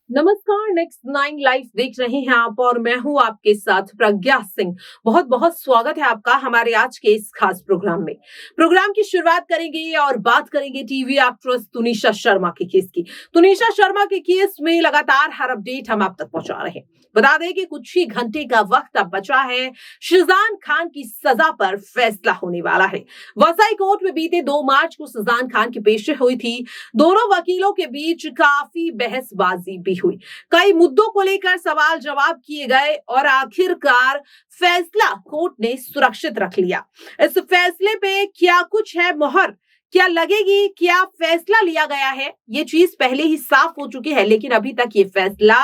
नमस्कार। Next nine live देख रहे हैं आप और मैं हूं आपके साथ प्रज्ञा सिंह। बहुत बहुत स्वागत है आपका हमारे आज के इस खास प्रोग्राम में। प्रोग्राम की शुरुआत करेंगे और बात करेंगे टीवी एक्ट्रेस तुनिशा शर्मा के केस की। तुनिशा शर्मा के केस में लगातार हर अपडेट हम आप तक पहुंचा रहे हैं। बता दें कि कुछ ही घंटे का वक्त अब बचा है। शाहजान खान की सजा पर फैसला होने वाला है। वसई कोर्ट में बीते 2 मार्च को शाहजान खान की पेशी हुई थी। दोनों वकीलों के बीच काफी बहसबाजी भी हुई। कई मुद्दों को लेकर सवाल जवाब किए गए और आखिरकार फैसला कोर्ट ने सुरक्षित रख लिया। इस फैसले पे क्या कुछ है मोहर, क्या लगेगी, क्या फैसला लिया गया है, ये चीज पहले ही साफ हो चुकी है, लेकिन अभी तक ये फैसला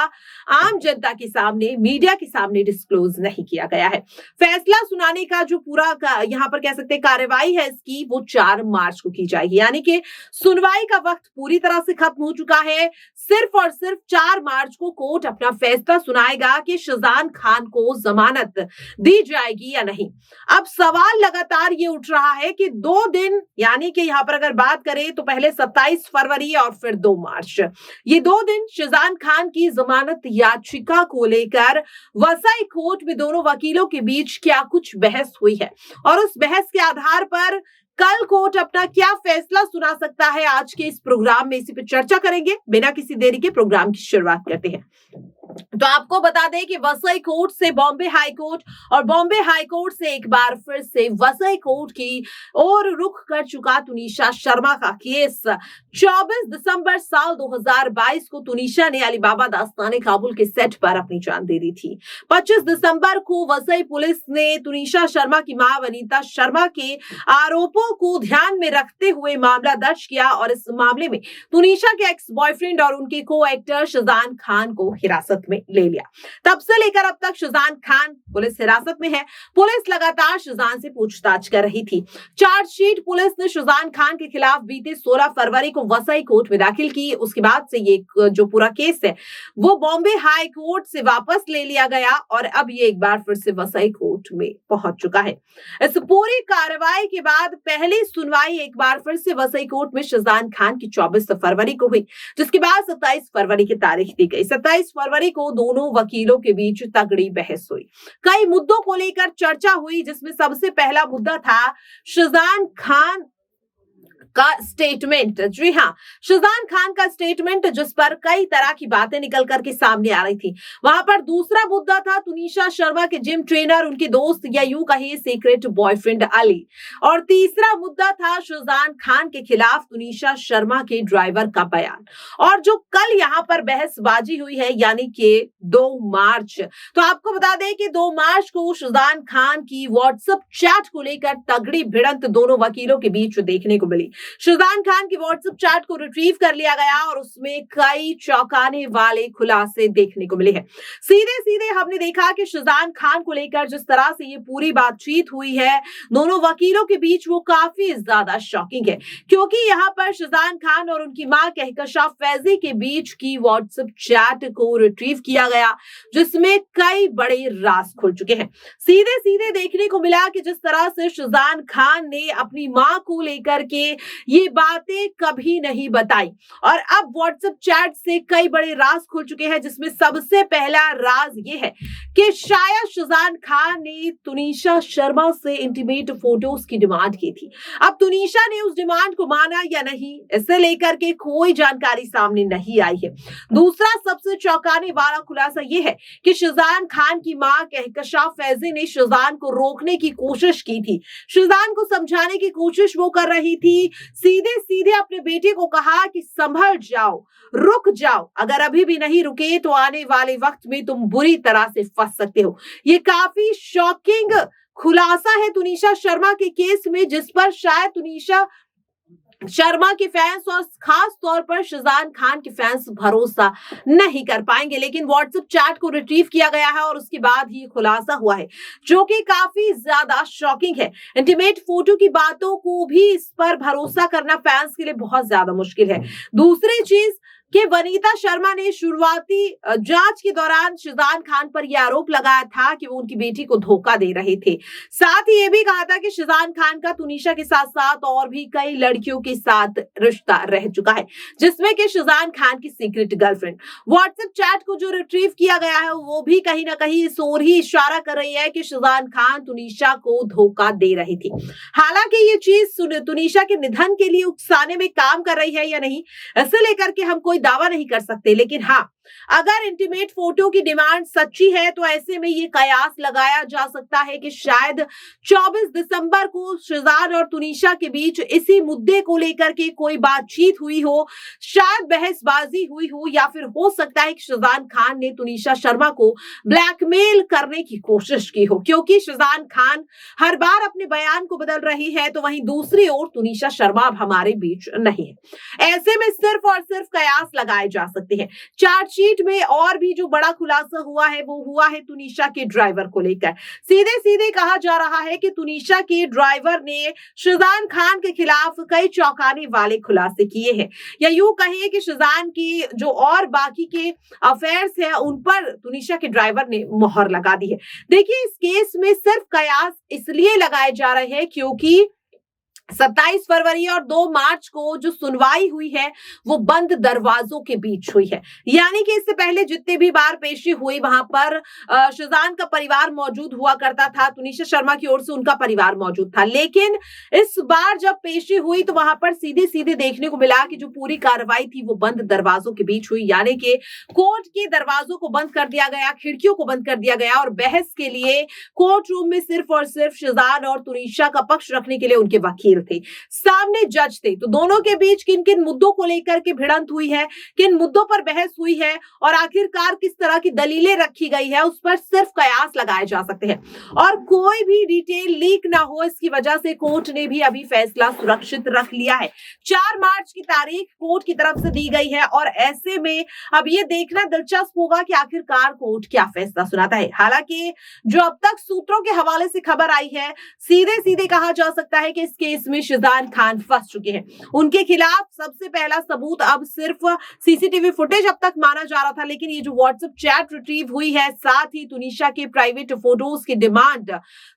आम जनता के सामने, मीडिया के सामने डिस्क्लोज नहीं किया गया है। फैसला सुनाने का जो पूरा यहाँ पर कह सकते हैं कार्यवाही है इसकी, वो 4 मार्च को की जाएगी। यानी कि सुनवाई का वक्त पूरी तरह से खत्म हो चुका है। सिर्फ और सिर्फ 4 मार्च को कोर्ट अपना फैसला सुनाएगा कि शाहजान खान को जमानत दी जाएगी या नहीं। अब सवाल लगातार ये उठ रहा है कि 2 दिन, यानी कि यहाँ पर अगर बात करें तो पहले 27 फरवरी और फिर 2 मार्च, ये 2 दिन शाहजान खान की जमानत याचिका को लेकर वसई कोर्ट में दोनों वकीलों के बीच क्या कुछ बहस हुई है और उस बहस के आधार पर कल कोर्ट अपना क्या फैसला सुना सकता है। आज के इस प्रोग्राम में इसी पे चर्चा करेंगे। बिना किसी देरी के प्रोग्राम की शुरुआत करते हैं। तो आपको बता दें कि वसई कोर्ट से बॉम्बे हाई कोर्ट और बॉम्बे हाई कोर्ट से एक बार फिर से वसई कोर्ट की ओर रुख कर चुका तुनिशा शर्मा का केस। 24 दिसंबर साल 2022 को तुनिशा ने अलीबाबा दास्ताने काबुल के सेट पर अपनी जान दे दी थी। 25 दिसंबर को वसई पुलिस ने तुनिशा शर्मा की मां वनीता शर्मा के आरोपों को ध्यान में रखते हुए मामला दर्ज किया और इस मामले में तुनिशा के एक्स बॉयफ्रेंड और उनके को एक्टर शाहजान खान को हिरासत में ले लिया। तब से लेकर अब तक शाहजान खान पुलिस हिरासत में है। पुलिस लगातार शाहजान से पूछताछ कर रही थी। चार्जशीट पुलिस ने शाहजान खान के खिलाफ बीते 16 फरवरी को वसई कोर्ट में दाखिल की। उसके बाद से ये जो पूरा केस है वो बॉम्बे हाई कोर्ट से वापस ले लिया गया और अब ये एक बार फिर से वसई कोर्ट में पहुंच चुका है। इस पूरी कार्रवाई के बाद पहली सुनवाई एक बार फिर से वसई कोर्ट में शाहजान खान की 24 फरवरी को हुई, जिसके बाद 27 फरवरी की तारीख दी गई। 27 फरवरी को दोनों वकीलों के बीच तगड़ी बहस हुई। कई मुद्दों को लेकर चर्चा हुई, जिसमें सबसे पहला मुद्दा था शाहजान खान का स्टेटमेंट। जी हाँ, शाहजान खान का स्टेटमेंट, जिस पर कई तरह की बातें निकल करके सामने आ रही थी। वहां पर दूसरा मुद्दा था तुनिशा शर्मा के जिम ट्रेनर, उनके दोस्त या यूं कहिए सीक्रेट बॉयफ्रेंड अली। और तीसरा मुद्दा था शाहजान खान के खिलाफ तुनिशा शर्मा के ड्राइवर का बयान। और जो कल यहाँ पर बहसबाजी हुई है, यानी कि 2 मार्च, तो आपको बता दें कि 2 मार्च को शाहजान खान की व्हाट्सएप चैट को लेकर तगड़ी भिड़ंत दोनों वकीलों के बीच देखने को मिली। शाहजान खान की व्हाट्सएप चैट को रिट्रीव कर लिया गया और उसमें कई चौंकाने वाले खुलासे देखने को मिले हैं। सीधे सीधे हमने देखा कि शाहजान खान को लेकर जिस तरह से ये पूरी बातचीत हुई है दोनों वकीलों के बीच, वो काफी ज्यादा शॉकिंग है, क्योंकि यहाँ पर शाहजान खान और उनकी मां कहकशा फैजी के बीच की व्हाट्सएप चैट को रिट्रीव किया गया, जिसमें कई बड़े राज खुल चुके हैं। सीधे सीधे देखने को मिला कि जिस तरह से शाहजान खान ने अपनी मां को लेकर के ये बातें कभी नहीं बताई और अब व्हाट्सएप चैट से कई बड़े राज खुल चुके हैं, जिसमें सबसे पहला राज ये है कि शायद शाहजान खान ने तुनिशा शर्मा से इंटीमेट फोटोज की डिमांड की थी। अब तुनिशा ने उस डिमांड को माना या नहीं, इसे लेकर के कोई जानकारी सामने नहीं आई है। दूसरा सबसे चौंकाने वाला खुलासा यह है कि शाहजान खान की मां कहकशा फैजी ने शाहजान को रोकने की कोशिश की थी। शाहजान को समझाने की कोशिश वो कर रही थी। सीधे सीधे अपने बेटे को कहा कि संभल जाओ, रुक जाओ, अगर अभी भी नहीं रुके तो आने वाले वक्त में तुम बुरी तरह से फंस सकते हो। ये काफी शॉकिंग खुलासा है तुनिशा शर्मा के केस में, जिस पर शायद तुनिशा शर्मा के फैंस और खास तौर पर शाहजान खान के फैंस भरोसा नहीं कर पाएंगे। लेकिन व्हाट्सएप चैट को रिट्रीव किया गया है और उसके बाद ही खुलासा हुआ है, जो कि काफी ज्यादा शॉकिंग है। इंटीमेट फोटो की बातों को भी इस पर भरोसा करना फैंस के लिए बहुत ज्यादा मुश्किल है। दूसरी चीज, कि वनीता शर्मा ने शुरुआती जांच के दौरान शिजान खान पर यह आरोप लगाया था कि वो उनकी बेटी को धोखा दे रहे थे। साथ ही ये भी कहा था कि शिजान खान का तुनिशा के साथ साथ और भी कई लड़कियों के साथ रिश्ता रह चुका है, जिसमें कि शिजान खान की सीक्रेट गर्लफ्रेंड। व्हाट्सएप चैट को जो रिट्रीव किया गया है वो भी कहीं ना कहीं इस ओर ही इशारा कर रही है कि शिजान खान तुनिशा को धोखा दे रही थी। हालांकि ये चीज तुनिशा के निधन के लिए उकसाने में काम कर रही है या नहीं, इसे लेकर के हम कोई दावा नहीं कर सकते, लेकिन हाँ, अगर इंटीमेट फोटो की डिमांड सच्ची है तो ऐसे में ये कयास लगाया जा सकता है कि शायद 24 दिसंबर को शिजान और तुनिशा के बीच इसी मुद्दे को लेकर के कोई बातचीत हुई हो, शायद बहसबाजी हुई हो, या फिर हो सकता है कि शिजान खान ने तुनिशा शर्मा को ब्लैकमेल करने की कोशिश की हो, क्योंकि शिजान खान हर बार अपने बयान को बदल रही है तो वहीं दूसरी ओर तुनिशा शर्मा अब हमारे बीच नहीं है। ऐसे में सिर्फ और सिर्फ कयास लगाए जा सकते हैं। चार्जशीट में और भी जो बड़ा खुलासा हुआ है वो हुआ है तुनिशा के ड्राइवर को लेकर। सीधे सीधे कहा जा रहा है कि तुनिशा के ड्राइवर ने शिजान खान के खिलाफ कई चौंकाने वाले खुलासे किए हैं, या यूं कहिए कि शिजान की जो और बाकी के अफेयर्स है उन पर तुनिशा के ड्राइवर ने मोहर लगा दी है। देखिए, इस केस में सिर्फ कयास इसलिए लगाए जा रहे हैं क्योंकि 27 फरवरी और 2 मार्च को जो सुनवाई हुई है वो बंद दरवाजों के बीच हुई है, यानी कि इससे पहले जितने भी बार पेशी हुई वहां पर शिजान का परिवार मौजूद हुआ करता था, तुनिशा शर्मा की ओर से उनका परिवार मौजूद था, लेकिन इस बार जब पेशी हुई तो वहां पर सीधे सीधे देखने को मिला कि जो पूरी कार्रवाई थी वो बंद दरवाजों के बीच हुई, यानी कि कोर्ट के दरवाजों को बंद कर दिया गया, खिड़कियों को बंद कर दिया गया और बहस के लिए कोर्ट रूम में सिर्फ और सिर्फ शिजान और तुनिशा का पक्ष रखने के लिए उनके वकील थे, सामने जज थे। तो दोनों के बीच किन किन मुद्दों को लेकर के भिड़ंत हुई है, किन मुद्दों पर बहस हुई है और आखिरकार किस तरह की दलीलें रखी गई है, उस पर सिर्फ कयास लगाए जा सकते हैं और कोई भी डिटेल लीक ना हो, इसकी वजह से कोर्ट ने भी अभी फैसला सुरक्षित रख लिया है। 4 मार्च की तारीख कोर्ट की तरफ से दी गई है और ऐसे में अब ये देखना दिलचस्प होगा कि आखिरकार कोर्ट क्या फैसला सुनाता है। हालांकि जो अब तक सूत्रों के हवाले से खबर आई है, सीधे सीधे कहा जा सकता है कि इस केस में शिजान खान फंस चुके हैं। उनके खिलाफ सबसे पहला सबूत अब सिर्फ सीसीटीवी फुटेज अब तक माना जा रहा था, लेकिन ये जो व्हाट्सएप चैट रिट्रीव हुई है, साथ ही तुनिशा के प्राइवेट फोटोज की डिमांड,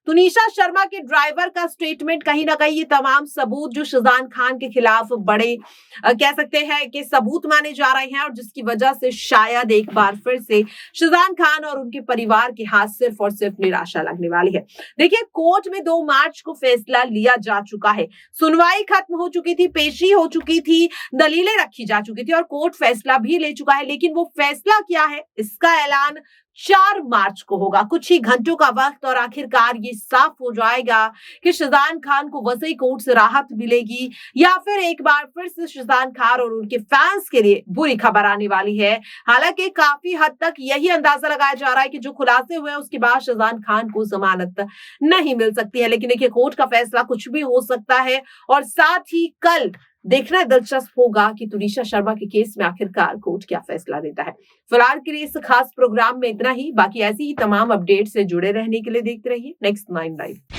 तुनिशा शर्मा के ड्राइवर का स्टेटमेंट, कहीं ना कहीं ये तमाम सबूत जो शिजान खान के खिलाफ बड़े कह सकते हैं कि सबूत माने जा रहे हैं और जिसकी वजह से शायद एक बार फिर से शिजान खान और उनके परिवार के हाथ सिर्फ और सिर्फ निराशा लगने वाली है। देखिए, कोर्ट में 2 मार्च को फैसला लिया जा चुका है, सुनवाई खत्म हो चुकी थी, पेशी हो चुकी थी, दलीलें रखी जा चुकी थी और कोर्ट फैसला भी ले चुका है, लेकिन वो फैसला क्या है इसका ऐलान 4 मार्च को होगा। कुछ ही घंटों का वक्त और आखिरकार ये साफ हो जाएगा कि शिजान खान को वसई कोर्ट से राहत मिलेगी या फिर एक बार फिर से शिजान खान और उनके फैंस के लिए बुरी खबर आने वाली है। हालांकि काफी हद तक यही अंदाजा लगाया जा रहा है कि जो खुलासे हुए हैं उसके बाद शिजान खान को जमानत नहीं मिल सकती है, लेकिन देखिए, कोर्ट का फैसला कुछ भी हो सकता है और साथ ही कल देखना दिलचस्प होगा कि तुनिशा शर्मा के केस में आखिरकार कोर्ट क्या फैसला देता है। फिलहाल के लिए इस खास प्रोग्राम में इतना ही, बाकी ऐसी ही तमाम अपडेट से जुड़े रहने के लिए देखते रहिए नेक्स्ट 9 लाइव।